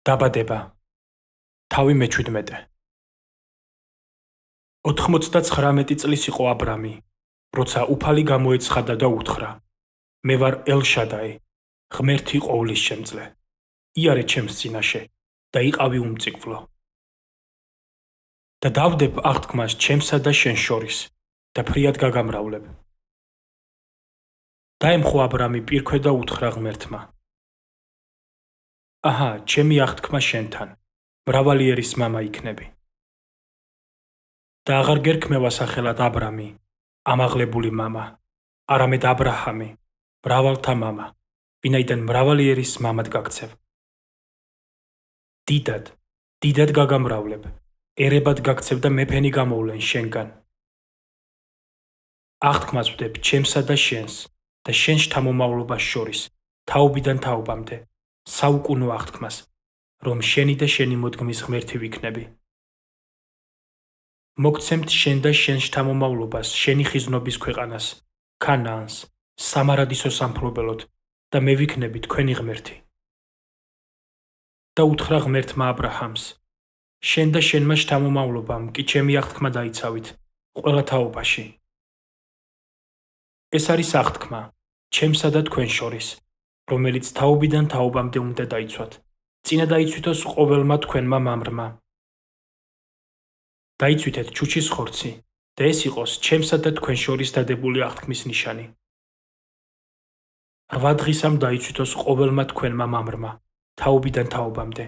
დაბადება. თავი მე-17. 99 წლის იყო აბრამი, როცა უფალი გამოეცხადა და უთხრა: მე ვარ ელ-შადაი, ღმერთი ყოვლისშემძლე. იარე ჩემს წინაშე და იყავი უმწიკვლო. და დავდებ აღთქმას ჩემსა და შენ შორის და ფრიად გაგამრავლებ. დაემხო აბრამი პირქვე და უთხრა ღმერთმა: აჰა, ჩემი აღთქმა შენთან, მრავალი ერის მამა იქნები. და აღარ გერქმევა სახელად აბრამი, ამაღლებული მამა, არამედ აბრაჰამი, მრავალთა მამა, ვინაიდან მრავალი ერის მამად გაქცევ. დიდად გაგამრავლებ, ერებად გაქცევ და მეფენი გამოვლენ შენგან. აღთქმას ვდებ ჩემსა და შენს და შენ შთამომავლობას შორის, თაობიდან თაობამდე, საუკუნო აღთქმას, რომ შენი და შენი მოდგმის ღმერთი ვიქნები. მოგცემთ შენ და შენ შთამომავლობას შენი ხიზნობის ქვეყანას, ქანაანს, სამარადისო სამფლობელოდ და მე ვიქნები თქვენი ღმერთი. და უთხრა ღმერთმა აბრაჰამს: შენ და შენმა შთამომავლობამ კი ჩემი აღთქმა დაიცავით ყველა თაობაში. ეს არის აღთქმა ჩემსა და თქვენ შორის, რომელიც თაობიდან თაობამდე უნდა დაიცვათ, წინა დაიცვითოს ყოველმა თქვენმა მამრმა. დაიცვითეთ ჩუჩის ხორცი და ეს იყოს ჩემსა და თქვენ შორის დადებული აღთქმის ნიშანი. 8 დღისამ დაიცვითოს ყოველმა თქვენმა მამრმა, თაობიდან თაობამდე,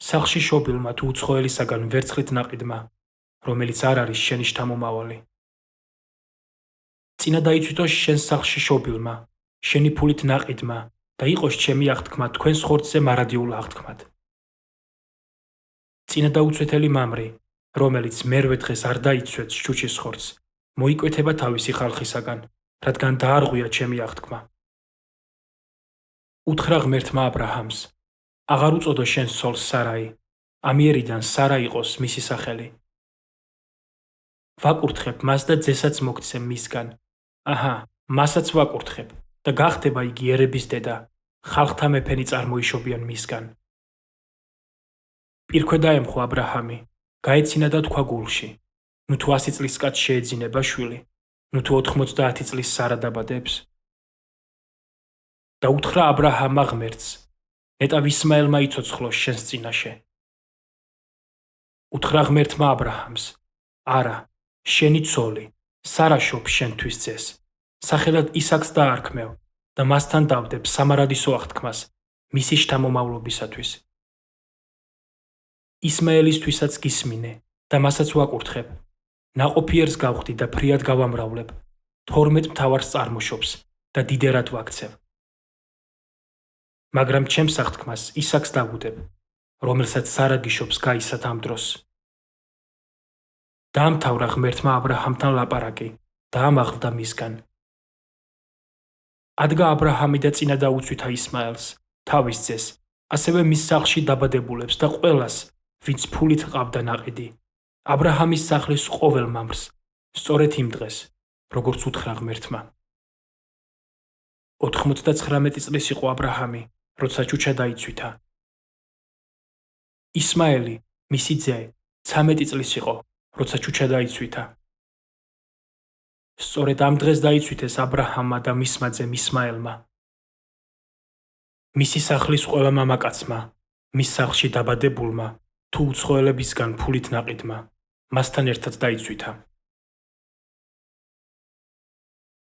სახლში შობილმა თუ უცხოელისაგან ვერცხლით ნაყიდმა, რომელიც არ არის შენი შთამომავალი. წინა დაიცვითოს შენ სახლში შობილმა, შენი ფულით ნაყიდმა და იყოს ჩემი აღთქმა თქვენს ხორცზე მარადიულ აღთქმად. წინა დაუცვეთელი მამრი, რომელიც მერვე დღეს არ დაიცვეთს ჩუჩის ხორცს, მოიკვეთება თავისი ხალხისაგან, რადგან დაარღვია ჩემი აღთქმა. უთხრა ღმერთმა აბრაჰამს: აღარ უწოდო შენ სოლს სარაი, ამიერიდან სარა იყოს მისი სახელი. ვაკურთხებ მას და ძესაც მოგცემ მისგან. აჰა, მასაც ვაკურთხებ და გახდება იგი ერების დედა, ხალხთა მეფენი წარმოიშობიან მისგან. პირქვე დაემხო აბრაჰამი, გაეცინა და თქვა გულში: ნუ თუ 100 წლის კაცს შეეძინება შვილი, ნუ თუ 90 წლის სარა დაბადებს. და უთხრა აბრაჰამმა ღმერთს: ნეტავ ისმაელმა იცოცხლოს შენს წინაშე. უთხრა ღმერთმა აბრაჰამს: არა, შენი ცოლი, სარა შობს შენთვის ძეს, სახელად ისაკს დაარქმევ და მასთან დავდებ სამარადისო აღთქმას, მისი შთამომავლობისათვის. ისმაელისთვისაც გისმინე და მასაც ვაკურთხებ, ნაყოფიერს გავხდი და ფრიად გავამრავლებ, 12 მთავარს წარმოშობს და დიდერად ვაქცევ. მაგრამ ჩემს აღთქმას ისაკს დავუდებ, რომელსაც სარა გიშობს გაისად ამ დროს. დაამთავრა ღმერთმა აბრაჰამთან ლაპარაკი და ამაღლდა მისგან. ადგა აბრაჰამი და წინა დაუცვითა ისმაელს, თავის ძეს, ასევე მის სახლში დაბადებულებს და ყველას, ვინც ფულით ყავდა ნაყიდი, აბრაჰამის სახლის ყოველ მამრს, სწორედ იმ დღეს, როგორც უთხრა ღმერთმა. 99 წლის იყო აბრაჰამი, როცა ჩუჩა დაიცვითა. ისმაელი, მისი ძე, 13 წლის იყო, როცა ჩუჩა დაიცვითა. სწორედ ამ დღეს დაიცვითეს აბრაჰამმა და მისმა ძემ ისმაელმა. მისი სახლის ყველა მამაკაცმა, მის სახლში დაბადებულმა, თუ უცხოელებისგან ფულით ნაყიდმა, მასთან ერთად დაიცვითა.